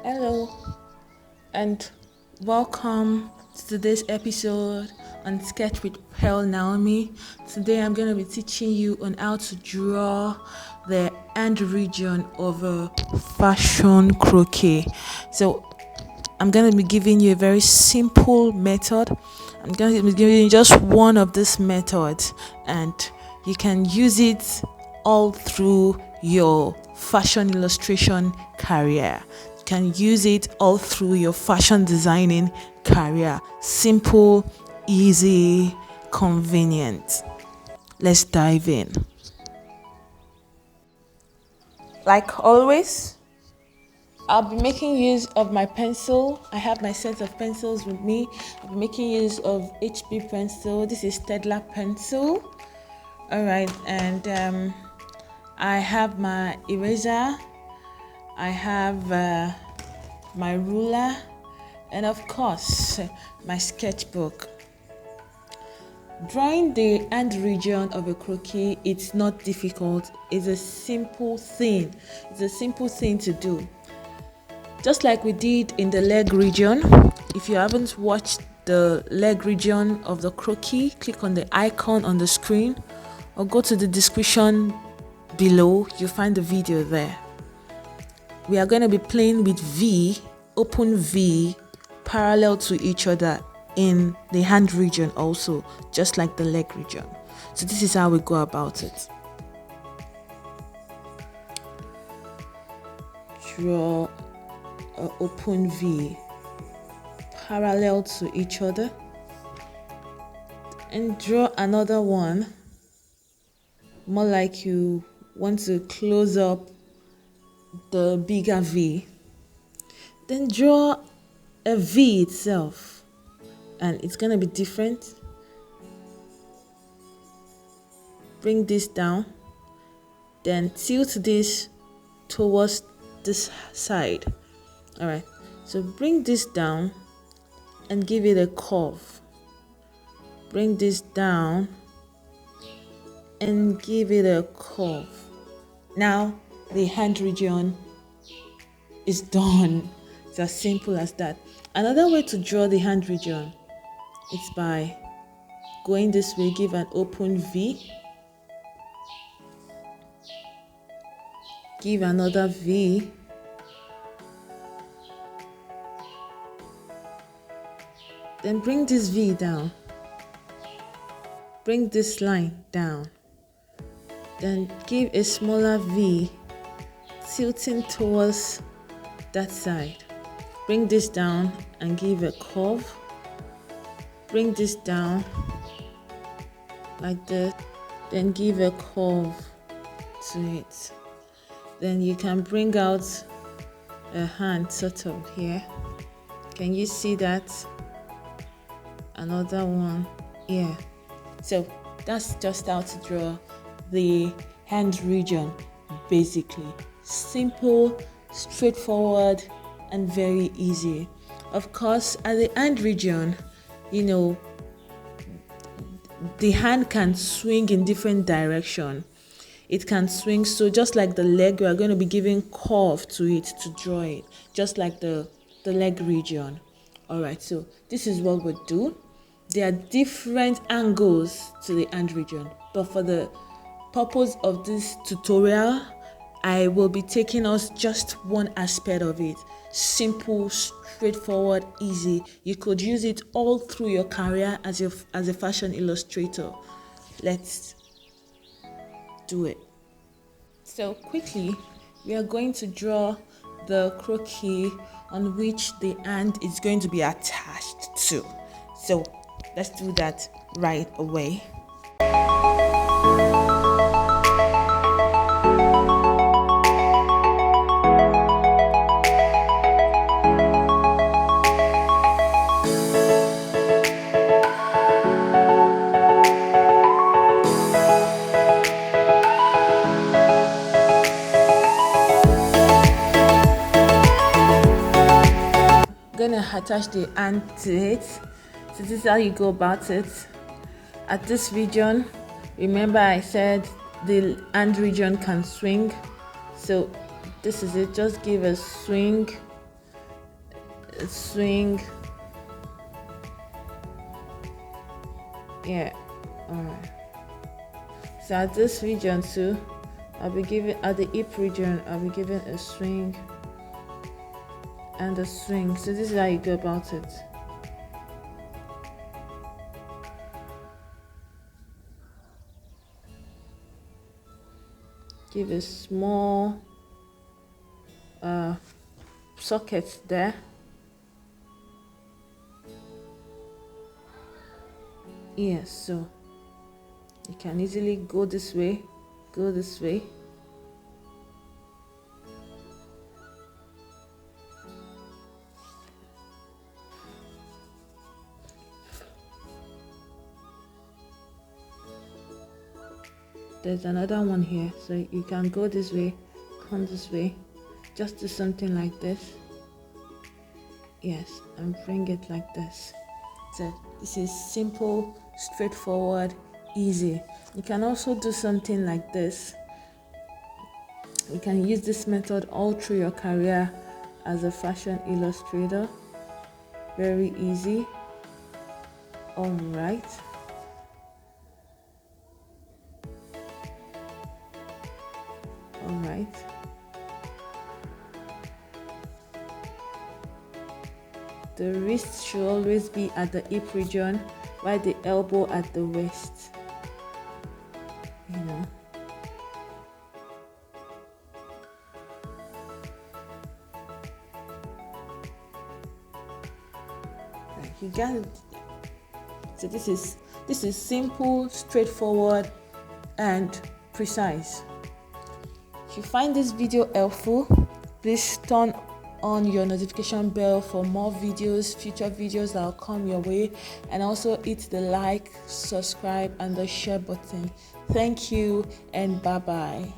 Hello and welcome to today's episode on Sketch with Pearl Naomi. Today I'm going to be teaching you on how to draw the end region of a fashion croquis. So I'm going to be giving you a very simple method. I'm going to be giving you just one of these methods, and you can use it all through your fashion illustration career. You can use it all through your fashion designing career. Simple, easy, convenient. Let's dive in. Like always, I'll be making use of my pencil. I have my set of pencils with me. I'll be making use of HB pencil. This is Staedtler pencil. Alright, and I have my eraser. I have my ruler, and of course my sketchbook. Drawing the end region of a croquis, it's not difficult. It's a simple thing. It's a simple thing to do. Just like we did in the leg region. If you haven't watched the leg region of the croquis, click on the icon on the screen or go to the description below. You'll find the video there. We are going to be playing with V, open V, parallel to each other in the hand region also, just like the leg region. So this is how we go about it. Draw an open V parallel to each other, and draw another one more like you want to close up the bigger V. Then draw a V itself, and it's gonna be different. Bring this down, then tilt this towards this side. All right, so bring this down and give it a curve. Bring this down and give it a curve. Now the hand region is done. It's as simple as that. Another way to draw the hand region is by going this way. Give an open V, give another V, then bring this V down, bring this line down, then give a smaller V tilting towards that side. Bring this down and give a curve. Bring this down like this, then give a curve to it. Then you can bring out a hand sort of here. Can you see that? Another one here. So that's just how to draw the hand region, basically. Simple, straightforward, and very easy. Of course, at the hand region, the hand can swing in different direction. It can swing, so just like the leg, we are going to be giving curve to it to draw it, just like the leg region. All right, so this is what we'll do. There are different angles to the hand region, but for the purpose of this tutorial, I will be taking us just one aspect of it. Simple, straightforward, easy. You could use it all through your career as a fashion illustrator. Let's do it. So quickly, we are going to draw the croquis on which the hand is going to be attached to. So let's do that right away. Gonna attach the hand to it. So this is how you go about it. At this region, remember I said the hand region can swing, so this is it. Just give a swing swing. Yeah, all right. So at this region too, I'll be giving, at the hip region, I'll be giving a swing and a swing. So this is how you go about it. Give a small socket there. Yes, so you can easily go this way, go this way. There's another one here, so you can go this way, come this way, just do something like this. Yes, and bring it like this. So this is simple, straightforward, easy. You can also do something like this. You can use this method all through your career as a fashion illustrator. Very easy. All right. All right. The wrist should always be at the hip region, while the elbow at the waist. You know. Like you got it. So this is simple, straightforward, and precise. If you find this video helpful, please turn on your notification bell for more videos, future videos that will come your way, and also hit the like, subscribe, and the share button. Thank you, and bye bye.